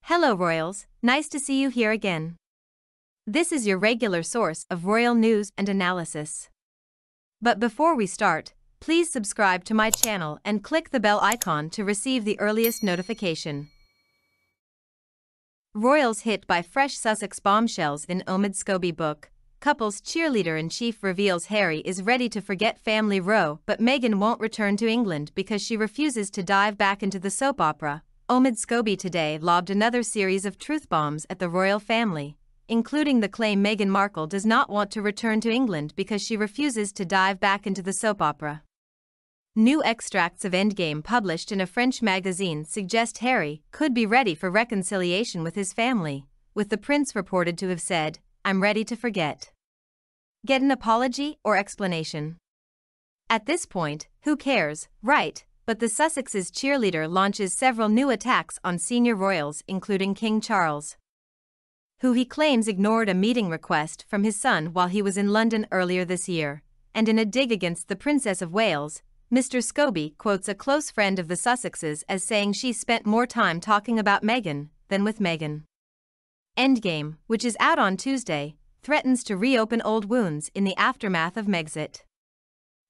Hello royals, nice to see you here again. This is your regular source of royal news and analysis. But before we start, please subscribe to my channel and click the bell icon to receive the earliest notification. Royals hit by fresh Sussex bombshells in Omid Scobie book. Couple's cheerleader-in-chief reveals Harry is ready to forget family row, but Meghan won't return to England because she refuses to dive back into the soap opera. Omid Scobie today lobbed another series of truth bombs at the royal family, including the claim Meghan Markle does not want to return to England because she refuses to dive back into the soap opera. New extracts of Endgame published in a French magazine suggest Harry could be ready for reconciliation with his family, with the prince reported to have said, "I'm ready to forget. Get an apology or explanation. At this point, who cares, right?" But the Sussex's cheerleader launches several new attacks on senior royals, including King Charles, who he claims ignored a meeting request from his son while he was in London earlier this year. And in a dig against the Princess of Wales, Mr. Scobie quotes a close friend of the Sussexes as saying she spent more time talking about Meghan than with Meghan. Endgame, which is out on Tuesday, threatens to reopen old wounds in the aftermath of Megxit.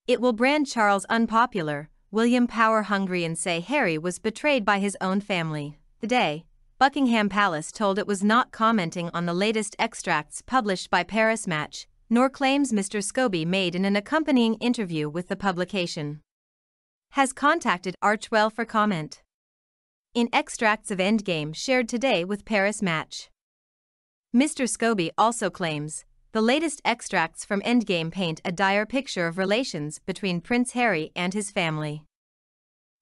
It will brand Charles unpopular, William power-hungry, and say Harry was betrayed by his own family. Today, Buckingham Palace told it was not commenting on the latest extracts published by Paris Match, nor claims Mr. Scobie made in an accompanying interview with the publication has contacted Archewell for comment. In extracts of Endgame shared today with Paris Match, Mr. Scobie also claims the latest extracts from Endgame paint a dire picture of relations between Prince Harry and his family.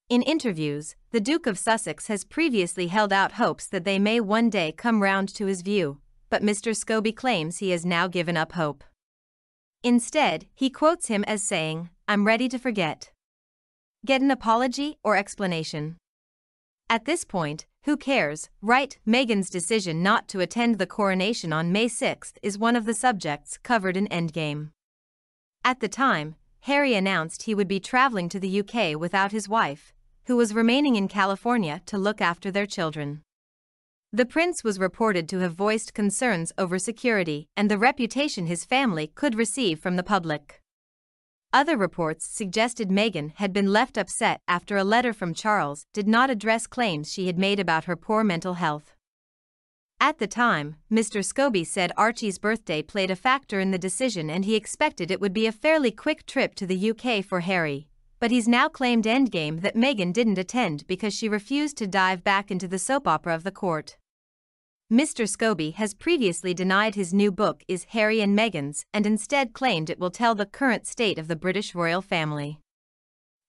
In interviews, the Duke of Sussex has previously held out hopes that they may one day come round to his view, but Mr. Scobie claims he has now given up hope. Instead, he quotes him as saying, "I'm ready to forget. Get an apology or explanation. At this point, who cares, right?" Meghan's decision not to attend the coronation on May 6 is one of the subjects covered in Endgame. At the time, Harry announced he would be traveling to the UK without his wife, who was remaining in California to look after their children. The prince was reported to have voiced concerns over security and the reputation his family could receive from the public. Other reports suggested Meghan had been left upset after a letter from Charles did not address claims she had made about her poor mental health. At the time, Mr. Scobie said Archie's birthday played a factor in the decision and he expected it would be a fairly quick trip to the UK for Harry, but he's now claimed Endgame that Meghan didn't attend because she refused to dive back into the soap opera of the court. Mr. Scobie has previously denied his new book is Harry and Meghan's and instead claimed it will tell the current state of the British royal family.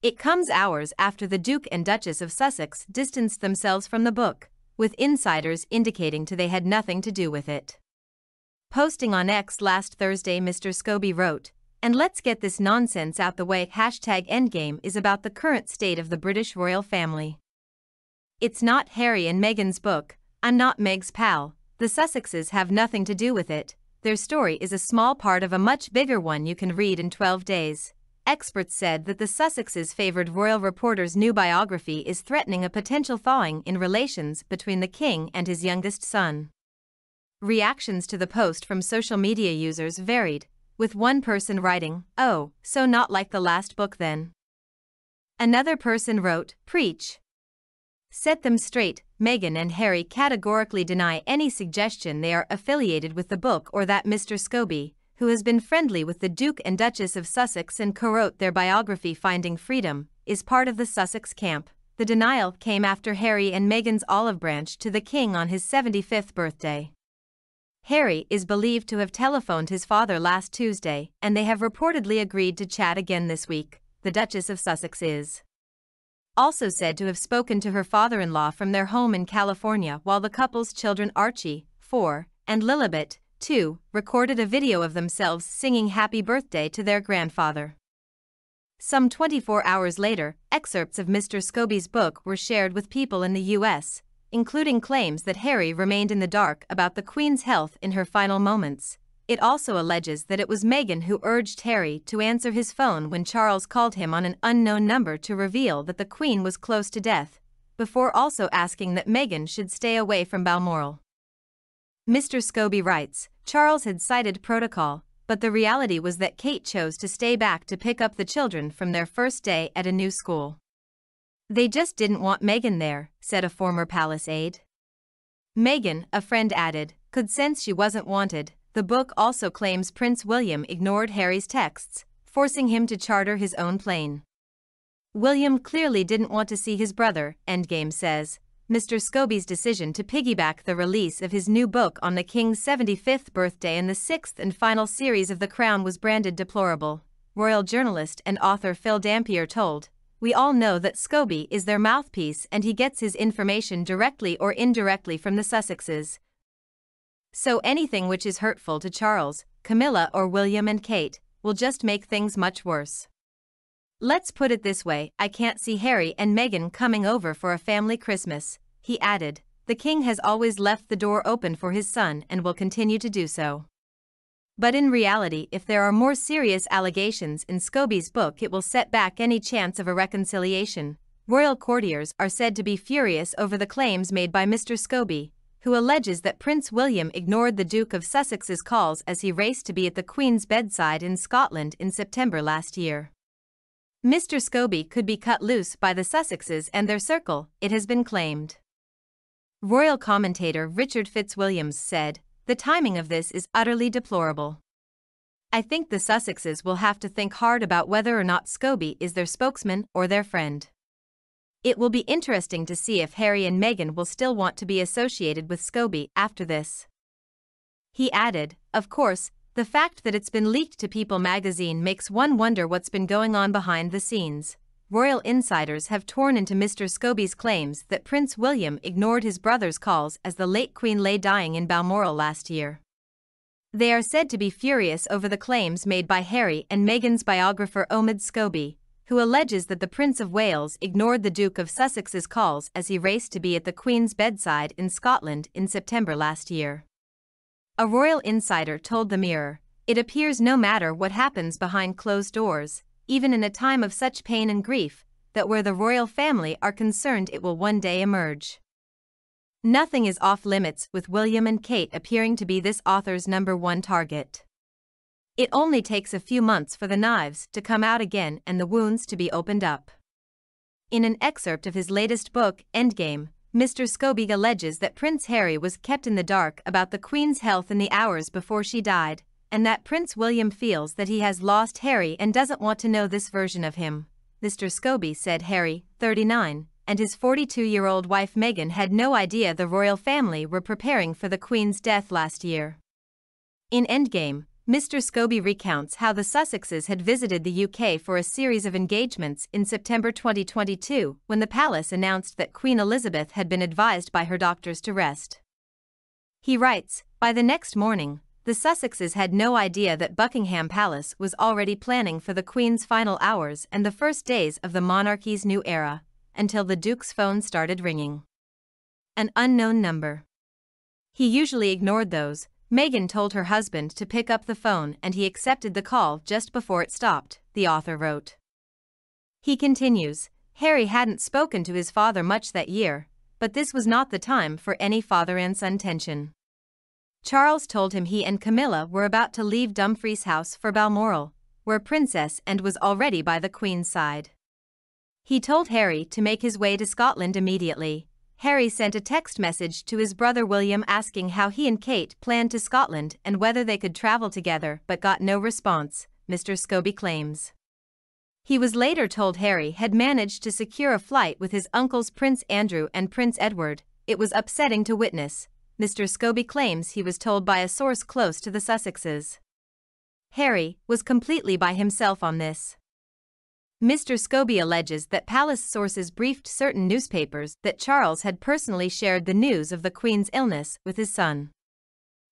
It comes hours after the Duke and Duchess of Sussex distanced themselves from the book, with insiders indicating they had nothing to do with it. Posting on X last Thursday, Mr. Scobie wrote, "And let's get this nonsense out the way, #Endgame is about the current state of the British royal family. It's not Harry and Meghan's book. I'm not Meg's pal. The Sussexes have nothing to do with it. Their story is a small part of a much bigger one you can read in 12 days. Experts said that the Sussexes favored royal reporter's new biography is threatening a potential thawing in relations between the king and his youngest son. Reactions to the post from social media users varied, with one person writing, "Oh, so not like the last book then." Another person wrote, "Preach. Set them straight." Meghan and Harry categorically deny any suggestion they are affiliated with the book or that Mr. Scobie, who has been friendly with the Duke and Duchess of Sussex and co-wrote their biography Finding Freedom, is part of the Sussex camp. The denial came after Harry and Meghan's olive branch to the king on his 75th birthday. Harry is believed to have telephoned his father last Tuesday, and they have reportedly agreed to chat again this week. The Duchess of Sussex is also said to have spoken to her father-in-law from their home in California while the couple's children Archie, 4, and Lilibet, 2, recorded a video of themselves singing happy birthday to their grandfather. Some 24 hours later, excerpts of Mr. Scobie's book were shared with people in the US, including claims that Harry remained in the dark about the Queen's health in her final moments. It also alleges that it was Meghan who urged Harry to answer his phone when Charles called him on an unknown number to reveal that the Queen was close to death. before also asking that Meghan should stay away from Balmoral. Mr. Scobie writes, Charles had cited protocol, but the reality was that Kate chose to stay back to pick up the children from their first day at a new school. They just didn't want Meghan there, said a former palace aide. Meghan, a friend added, could sense she wasn't wanted. The book also claims Prince William ignored Harry's texts, forcing him to charter his own plane. William clearly didn't want to see his brother, Endgame says. Mr. Scobie's decision to piggyback the release of his new book on the King's 75th birthday in the sixth and final series of The Crown was branded deplorable. Royal journalist and author Phil Dampier told, "We all know that Scobie is their mouthpiece and he gets his information directly or indirectly from the Sussexes. So anything which is hurtful to Charles, Camilla or William and Kate will just make things much worse. Let's put it this way, I can't see Harry and Meghan coming over for a family Christmas," he added. The king has always left the door open for his son and will continue to do so. But in reality, if there are more serious allegations in Scobie's book, it will set back any chance of a reconciliation. Royal courtiers are said to be furious over the claims made by Mr. Scobie, who alleges that Prince William ignored the Duke of Sussex's calls as he raced to be at the Queen's bedside in Scotland in September last year. Mr. Scobie could be cut loose by the Sussexes and their circle, it has been claimed. Royal commentator Richard Fitzwilliams said, "The timing of this is utterly deplorable. I think the Sussexes will have to think hard about whether or not Scobie is their spokesman or their friend. It will be interesting to see if Harry and Meghan will still want to be associated with Scobie after this." He added, "Of course, the fact that it's been leaked to People magazine makes one wonder what's been going on behind the scenes." Royal insiders have torn into Mr. Scobie's claims that Prince William ignored his brother's calls as the late Queen lay dying in Balmoral last year. They are said to be furious over the claims made by Harry and Meghan's biographer Omid Scobie, who alleges that the Prince of Wales ignored the Duke of Sussex's calls as he raced to be at the Queen's bedside in Scotland in September last year. A royal insider told the Mirror, "It appears no matter what happens behind closed doors, even in a time of such pain and grief, that where the royal family are concerned it will one day emerge." Nothing is off limits with William and Kate appearing to be this author's #1 target. It only takes a few months for the knives to come out again and the wounds to be opened up. In an excerpt of his latest book, Endgame, Mr. Scobie alleges that Prince Harry was kept in the dark about the Queen's health in the hours before she died, and that Prince William feels that he has lost Harry and doesn't want to know this version of him. Mr. Scobie said Harry, 39, and his 42-year-old wife Meghan had no idea the royal family were preparing for the Queen's death last year. In Endgame, Mr. Scobie recounts how the Sussexes had visited the UK for a series of engagements in September 2022 when the palace announced that Queen Elizabeth had been advised by her doctors to rest. He writes, "By the next morning, the Sussexes had no idea that Buckingham Palace was already planning for the Queen's final hours and the first days of the monarchy's new era, until the Duke's phone started ringing. An unknown number. He usually ignored those. Meghan told her husband to pick up the phone and he accepted the call just before it stopped," the author wrote. He continues, "Harry hadn't spoken to his father much that year, but this was not the time for any father and son tension. Charles told him he and Camilla were about to leave Dumfries House for Balmoral, where Princess Anne was already by the Queen's side. He told Harry to make his way to Scotland immediately. Harry sent a text message to his brother William asking how he and Kate planned to Scotland and whether they could travel together but got no response," Mr. Scobie claims. He was later told Harry had managed to secure a flight with his uncles Prince Andrew and Prince Edward. "It was upsetting to witness," Mr. Scobie claims he was told by a source close to the Sussexes. Harry was completely by himself on this. Mr. Scobie alleges that palace sources briefed certain newspapers that Charles had personally shared the news of the Queen's illness with his son.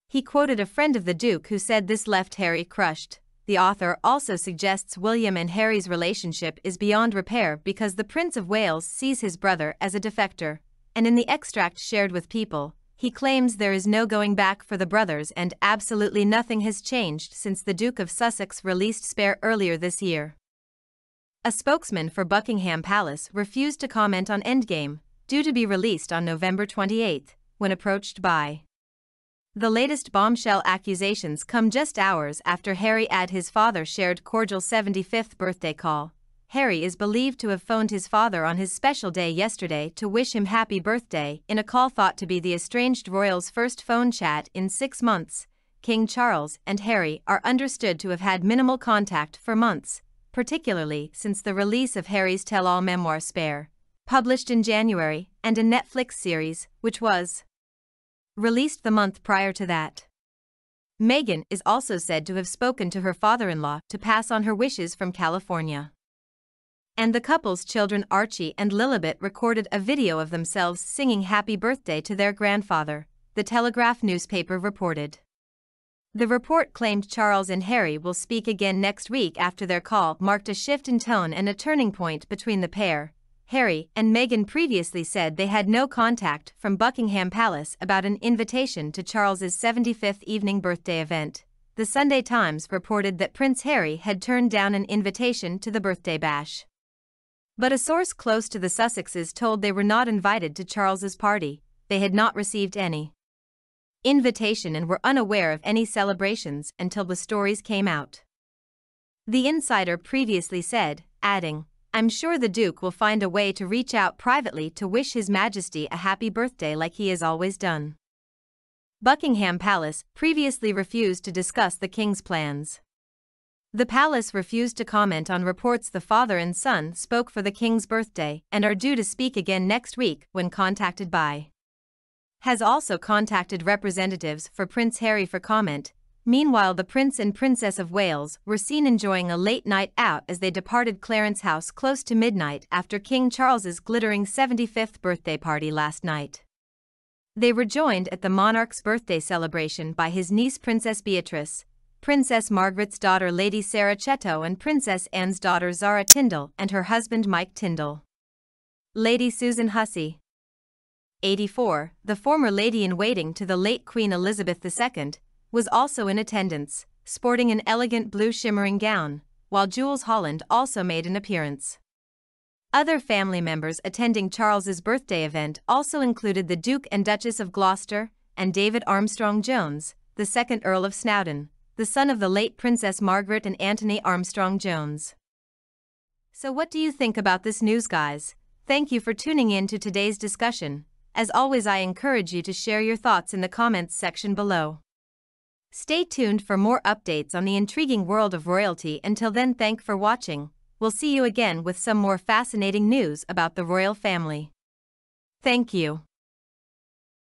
He quoted a friend of the Duke who said this left Harry crushed. The author also suggests William and Harry's relationship is beyond repair because the Prince of Wales sees his brother as a defector, and in the extract shared with People, he claims there is no going back for the brothers and absolutely nothing has changed since the Duke of Sussex released Spare earlier this year. A spokesman for Buckingham Palace refused to comment on Endgame, due to be released on November 28, when approached by. The latest bombshell accusations come just hours after Harry and his father shared cordial 75th birthday call. Harry is believed to have phoned his father on his special day yesterday to wish him happy birthday in a call thought to be the estranged royal's first phone chat in 6 months. King Charles and Harry are understood to have had minimal contact for months, particularly since the release of Harry's tell-all memoir Spare, published in January, and a Netflix series, which was released the month prior to that. Meghan is also said to have spoken to her father-in-law to pass on her wishes from California. And the couple's children Archie and Lilibet recorded a video of themselves singing happy birthday to their grandfather, the Telegraph newspaper reported. The report claimed Charles and Harry will speak again next week after their call marked a shift in tone and a turning point between the pair. Harry and Meghan previously said they had no contact from Buckingham Palace about an invitation to Charles's 75th evening birthday event. The Sunday Times reported that Prince Harry had turned down an invitation to the birthday bash. But a source close to the Sussexes told they were not invited to Charles's party. They had not received any invitation and were unaware of any celebrations until the stories came out. The insider previously said, adding, "I'm sure the Duke will find a way to reach out privately to wish His Majesty a happy birthday like he has always done." Buckingham Palace previously refused to discuss the King's plans. The palace refused to comment on reports the father and son spoke for the King's birthday and are due to speak again next week when contacted by. Has also contacted representatives for Prince Harry for comment. Meanwhile, the Prince and Princess of Wales were seen enjoying a late night out as they departed Clarence House close to midnight after King Charles's glittering 75th birthday party last night. They were joined at the monarch's birthday celebration by his niece Princess Beatrice, Princess Margaret's daughter Lady Sarah Chetto and Princess Anne's daughter Zara Tyndall and her husband Mike Tyndall. Lady Susan Hussey, 84, the former lady-in-waiting to the late Queen Elizabeth II, was also in attendance, sporting an elegant blue shimmering gown, while Jules Holland also made an appearance. Other family members attending Charles's birthday event also included the Duke and Duchess of Gloucester and David Armstrong-Jones, the second Earl of Snowdon, the son of the late Princess Margaret and Anthony Armstrong-Jones. So what do you think about this news, guys? Thank you for tuning in to today's discussion. As always, I encourage you to share your thoughts in the comments section below. Stay tuned for more updates on the intriguing world of royalty. Until then, thank for watching. We'll see you again with some more fascinating news about the royal family. Thank you.